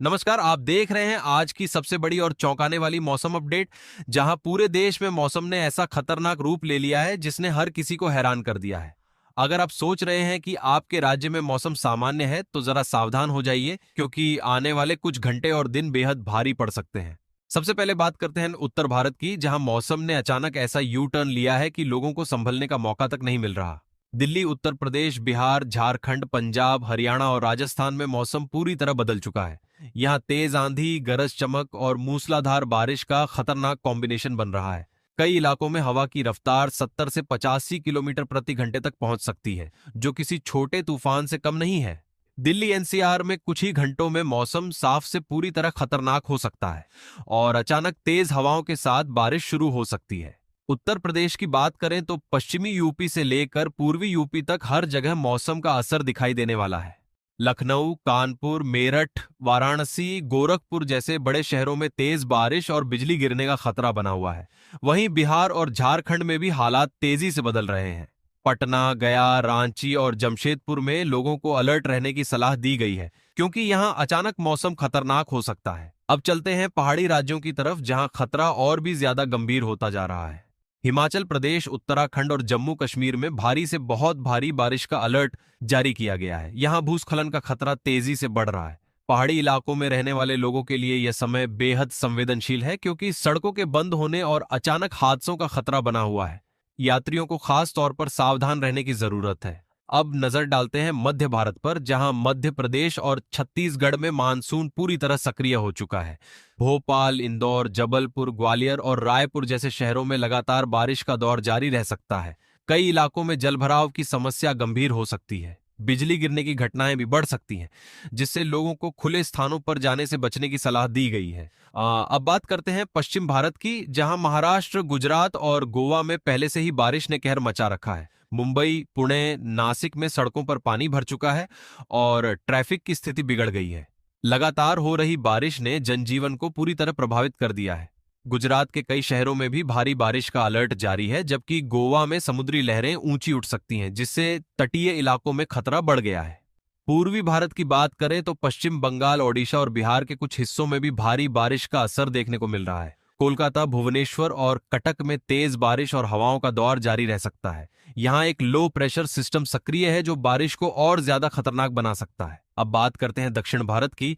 नमस्कार, आप देख रहे हैं आज की सबसे बड़ी और चौंकाने वाली मौसम अपडेट, जहां पूरे देश में मौसम ने ऐसा खतरनाक रूप ले लिया है जिसने हर किसी को हैरान कर दिया है। अगर आप सोच रहे हैं कि आपके राज्य में मौसम सामान्य है, तो जरा सावधान हो जाइए क्योंकि आने वाले कुछ घंटे और दिन बेहद भारी पड़ सकते हैं। सबसे पहले बात करते हैं उत्तर भारत की, जहां मौसम ने अचानक ऐसा यू टर्न लिया है कि लोगों को संभलने का मौका तक नहीं मिल रहा। दिल्ली, उत्तर प्रदेश, बिहार, झारखंड, पंजाब, हरियाणा और राजस्थान में मौसम पूरी तरह बदल चुका है। यहाँ तेज आंधी, गरज चमक और मूसलाधार बारिश का खतरनाक कॉम्बिनेशन बन रहा है। कई इलाकों में हवा की रफ्तार 70 से 85 किलोमीटर प्रति घंटे तक पहुंच सकती है, जो किसी छोटे तूफान से कम नहीं है। दिल्ली एनसीआर में कुछ ही घंटों में मौसम साफ से पूरी तरह खतरनाक हो सकता है और अचानक तेज हवाओं के साथ बारिश शुरू हो सकती है। उत्तर प्रदेश की बात करें तो पश्चिमी यूपी से लेकर पूर्वी यूपी तक हर जगह मौसम का असर दिखाई देने वाला है। लखनऊ, कानपुर, मेरठ, वाराणसी, गोरखपुर जैसे बड़े शहरों में तेज बारिश और बिजली गिरने का खतरा बना हुआ है। वहीं बिहार और झारखंड में भी हालात तेजी से बदल रहे हैं। पटना, गया, रांची और जमशेदपुर में लोगों को अलर्ट रहने की सलाह दी गई है क्योंकि यहां अचानक मौसम खतरनाक हो सकता है। अब चलते हैं पहाड़ी राज्यों की तरफ, जहां खतरा और भी ज्यादा गंभीर होता जा रहा है। हिमाचल प्रदेश, उत्तराखंड और जम्मू कश्मीर में भारी से बहुत भारी बारिश का अलर्ट जारी किया गया है। यहां भूस्खलन का खतरा तेजी से बढ़ रहा है। पहाड़ी इलाकों में रहने वाले लोगों के लिए यह समय बेहद संवेदनशील है क्योंकि सड़कों के बंद होने और अचानक हादसों का खतरा बना हुआ है। यात्रियों को खास तौर पर सावधान रहने की जरूरत है। अब नजर डालते हैं मध्य भारत पर, जहां मध्य प्रदेश और छत्तीसगढ़ में मानसून पूरी तरह सक्रिय हो चुका है। भोपाल, इंदौर, जबलपुर, ग्वालियर और रायपुर जैसे शहरों में लगातार बारिश का दौर जारी रह सकता है। कई इलाकों में जलभराव की समस्या गंभीर हो सकती है। बिजली गिरने की घटनाएं भी बढ़ सकती हैं, जिससे लोगों को खुले स्थानों पर जाने से बचने की सलाह दी गई है। अब बात करते हैं पश्चिम भारत की, जहां महाराष्ट्र, गुजरात और गोवा में पहले से ही बारिश ने कहर मचा रखा है। मुंबई, पुणे, नासिक में सड़कों पर पानी भर चुका है और ट्रैफिक की स्थिति बिगड़ गई है। लगातार हो रही बारिश ने जनजीवन को पूरी तरह प्रभावित कर दिया है। गुजरात के कई शहरों में भी भारी बारिश का अलर्ट जारी है, जबकि गोवा में समुद्री लहरें ऊंची उठ सकती हैं, जिससे तटीय इलाकों में खतरा बढ़ गया है। पूर्वी भारत की बात करें तो पश्चिम बंगाल, ओडिशा और बिहार के कुछ हिस्सों में भी भारी बारिश का असर देखने को मिल रहा है। कोलकाता, भुवनेश्वर और कटक में तेज बारिश और हवाओं का दौर जारी रह सकता है। यहाँ एक लो प्रेशर सिस्टम सक्रिय है जो बारिश को और ज्यादा खतरनाक बना सकता है। अब बात करते हैं दक्षिण भारत की,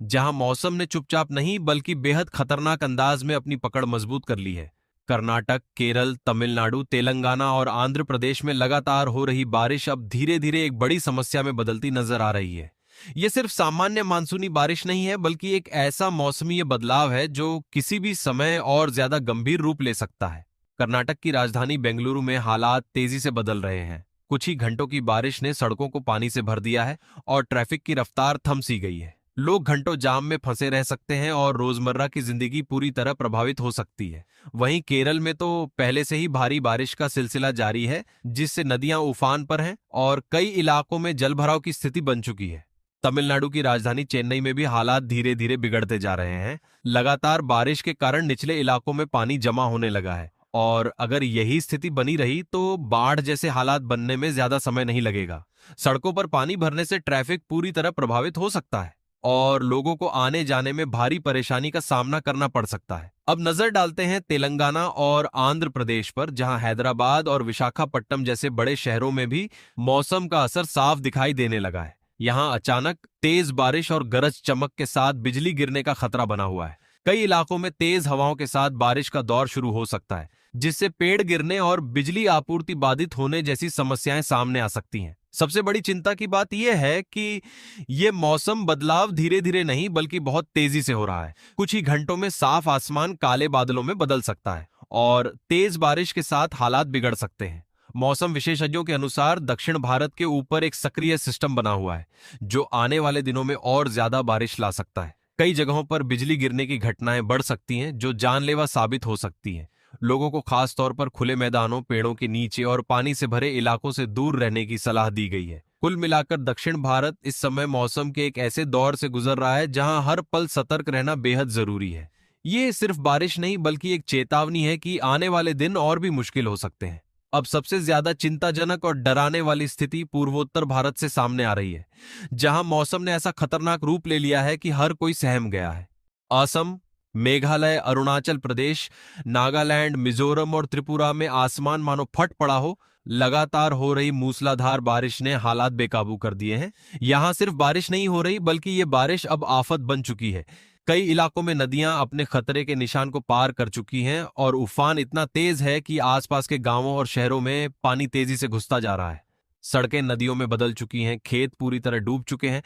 जहां मौसम ने चुपचाप नहीं बल्कि बेहद खतरनाक अंदाज में अपनी पकड़ मजबूत कर ली है। कर्नाटक, केरल, तमिलनाडु, तेलंगाना और आंध्र प्रदेश में लगातार हो रही बारिश अब धीरे धीरे एक बड़ी समस्या में बदलती नजर आ रही है। यह सिर्फ सामान्य मानसूनी बारिश नहीं है, बल्कि एक ऐसा मौसमी बदलाव है जो किसी भी समय और ज्यादा गंभीर रूप ले सकता है। कर्नाटक की राजधानी बेंगलुरु में हालात तेजी से बदल रहे हैं। कुछ ही घंटों की बारिश ने सड़कों को पानी से भर दिया है और ट्रैफिक की रफ्तार थम सी गई है। लोग घंटों जाम में फंसे रह सकते हैं और रोजमर्रा की जिंदगी पूरी तरह प्रभावित हो सकती है। वहीं केरल में तो पहले से ही भारी बारिश का सिलसिला जारी है, जिससे नदियां उफान पर हैं और कई इलाकों में जलभराव की स्थिति बन चुकी है। तमिलनाडु की राजधानी चेन्नई में भी हालात धीरे धीरे बिगड़ते जा रहे हैं। लगातार बारिश के कारण निचले इलाकों में पानी जमा होने लगा है और अगर यही स्थिति बनी रही तो बाढ़ जैसे हालात बनने में ज्यादा समय नहीं लगेगा। सड़कों पर पानी भरने से ट्रैफिक पूरी तरह प्रभावित हो सकता है और लोगों को आने जाने में भारी परेशानी का सामना करना पड़ सकता है। अब नजर डालते हैं तेलंगाना और आंध्र प्रदेश पर, जहां हैदराबाद और विशाखापट्टनम जैसे बड़े शहरों में भी मौसम का असर साफ दिखाई देने लगा है। यहां अचानक तेज बारिश और गरज चमक के साथ बिजली गिरने का खतरा बना हुआ है। कई इलाकों में तेज हवाओं के साथ बारिश का दौर शुरू हो सकता है, जिससे पेड़ गिरने और बिजली आपूर्ति बाधित होने जैसी समस्याएं सामने आ सकती हैं। सबसे बड़ी चिंता की बात यह है कि यह मौसम बदलाव धीरे धीरे नहीं बल्कि बहुत तेजी से हो रहा है। कुछ ही घंटों में साफ आसमान काले बादलों में बदल सकता है और तेज बारिश के साथ हालात बिगड़ सकते हैं। मौसम विशेषज्ञों के अनुसार दक्षिण भारत के ऊपर एक सक्रिय सिस्टम बना हुआ है, जो आने वाले दिनों में और ज्यादा बारिश ला सकता है। कई जगहों पर बिजली गिरने की घटनाएं बढ़ सकती हैं, जो जानलेवा साबित हो सकती हैं। लोगों को खास तौर पर खुले मैदानों, पेड़ों के नीचे और पानी से भरे इलाकों से दूर रहने की सलाह दी गई है। कुल मिलाकर दक्षिण भारत इस समय मौसम के एक ऐसे दौर से गुजर रहा है जहां हर पल सतर्क रहना बेहद जरूरी है। ये सिर्फ बारिश नहीं बल्कि एक चेतावनी है कि आने वाले दिन और भी मुश्किल हो सकते हैं। अब सबसे ज्यादा चिंताजनक और डराने वाली स्थिति पूर्वोत्तर भारत से सामने आ रही है, जहां मौसम ने ऐसा खतरनाक रूप ले लिया है कि हर कोई सहम गया है। असम, मेघालय, अरुणाचल प्रदेश, नागालैंड, मिजोरम और त्रिपुरा में आसमान मानो फट पड़ा हो। लगातार हो रही मूसलाधार बारिश ने हालात बेकाबू कर दिए हैं। यहां सिर्फ बारिश नहीं हो रही, बल्कि ये बारिश अब आफत बन चुकी है। कई इलाकों में नदियां अपने खतरे के निशान को पार कर चुकी हैं और उफान इतना तेज है कि आसपास के गांवों और शहरों में पानी तेजी से घुसता जा रहा है। सड़कें नदियों में बदल चुकी हैं, खेत पूरी तरह डूब चुके हैं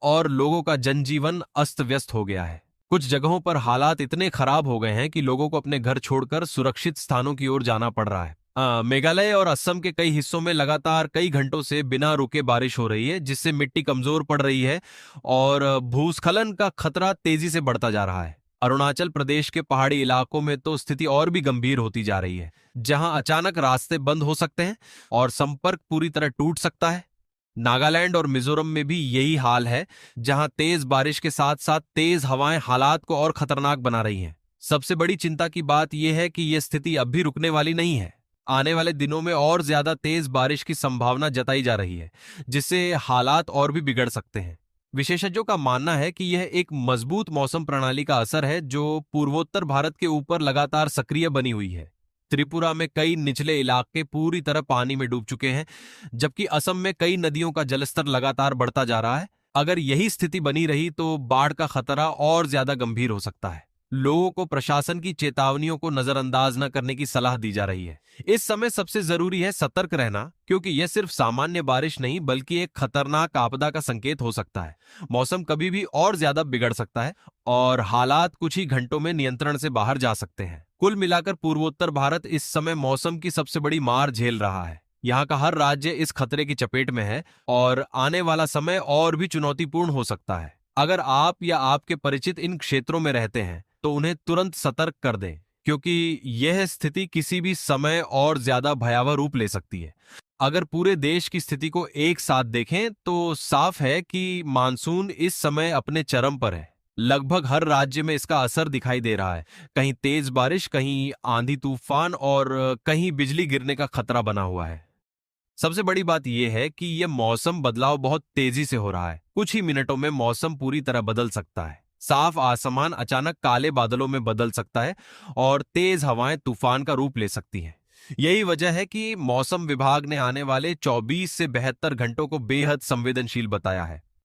और लोगों का जनजीवन अस्त व्यस्त हो गया है। कुछ जगहों पर हालात इतने खराब हो गए हैं कि लोगों को अपने घर छोड़कर सुरक्षित स्थानों की ओर जाना पड़ रहा है। मेघालय और असम के कई हिस्सों में लगातार कई घंटों से बिना रुके बारिश हो रही है, जिससे मिट्टी कमजोर पड़ रही है और भूस्खलन का खतरा तेजी से बढ़ता जा रहा है। अरुणाचल प्रदेश के पहाड़ी इलाकों में तो स्थिति और भी गंभीर होती जा रही है, जहां अचानक रास्ते बंद हो सकते हैं और संपर्क पूरी तरह टूट सकता है। नागालैंड और मिजोरम में भी यही हाल है, जहां तेज बारिश के साथ साथ तेज हवाएं हालात को और खतरनाक बना रही हैं। सबसे बड़ी चिंता की बात यह है कि यह स्थिति अब भी रुकने वाली नहीं है। आने वाले दिनों में और ज्यादा तेज बारिश की संभावना जताई जा रही है, जिससे हालात और भी बिगड़ सकते हैं। विशेषज्ञों का मानना है कि यह एक मजबूत मौसम प्रणाली का असर है, जो पूर्वोत्तर भारत के ऊपर लगातार सक्रिय बनी हुई है। त्रिपुरा में कई निचले इलाके पूरी तरह पानी में डूब चुके हैं, जबकि असम में कई नदियों का जलस्तर लगातार बढ़ता जा रहा है। अगर यही स्थिति बनी रही तो बाढ़ का खतरा और ज्यादा गंभीर हो सकता है। लोगों को प्रशासन की चेतावनियों को नजरअंदाज न करने की सलाह दी जा रही है। इस समय सबसे जरूरी है सतर्क रहना, क्योंकि यह सिर्फ सामान्य बारिश नहीं बल्कि एक खतरनाक आपदा का संकेत हो सकता है। मौसम कभी भी और ज्यादा बिगड़ सकता है और हालात कुछ ही घंटों में नियंत्रण से बाहर जा सकते हैं। कुल मिलाकर पूर्वोत्तर भारत इस समय मौसम की सबसे बड़ी मार झेल रहा है। यहाँ का हर राज्य इस खतरे की चपेट में है और आने वाला समय और भी चुनौतीपूर्ण हो सकता है। अगर आप या आपके परिचित इन क्षेत्रों में रहते हैं तो उन्हें तुरंत सतर्क कर दें, क्योंकि यह स्थिति किसी भी समय और ज्यादा भयावह रूप ले सकती है। अगर पूरे देश की स्थिति को एक साथ देखें तो साफ है कि मानसून इस समय अपने चरम पर है। लगभग हर राज्य में इसका असर दिखाई दे रहा है। कहीं तेज बारिश, कहीं आंधी तूफान और कहीं बिजली गिरने का खतरा बना हुआ है। सबसे बड़ी बात यह है कि यह मौसम बदलाव बहुत तेजी से हो रहा है। कुछ ही मिनटों में मौसम पूरी तरह बदल सकता है। साफ आसमान अचानक काले बादलों में बदल सकता है और तेज हवाएं तूफान का रूप ले सकती हैं। यही वजह है कि मौसम विभाग ने आने वाले 24 से 72 घंटों को बेहद संवेदनशील बताया है।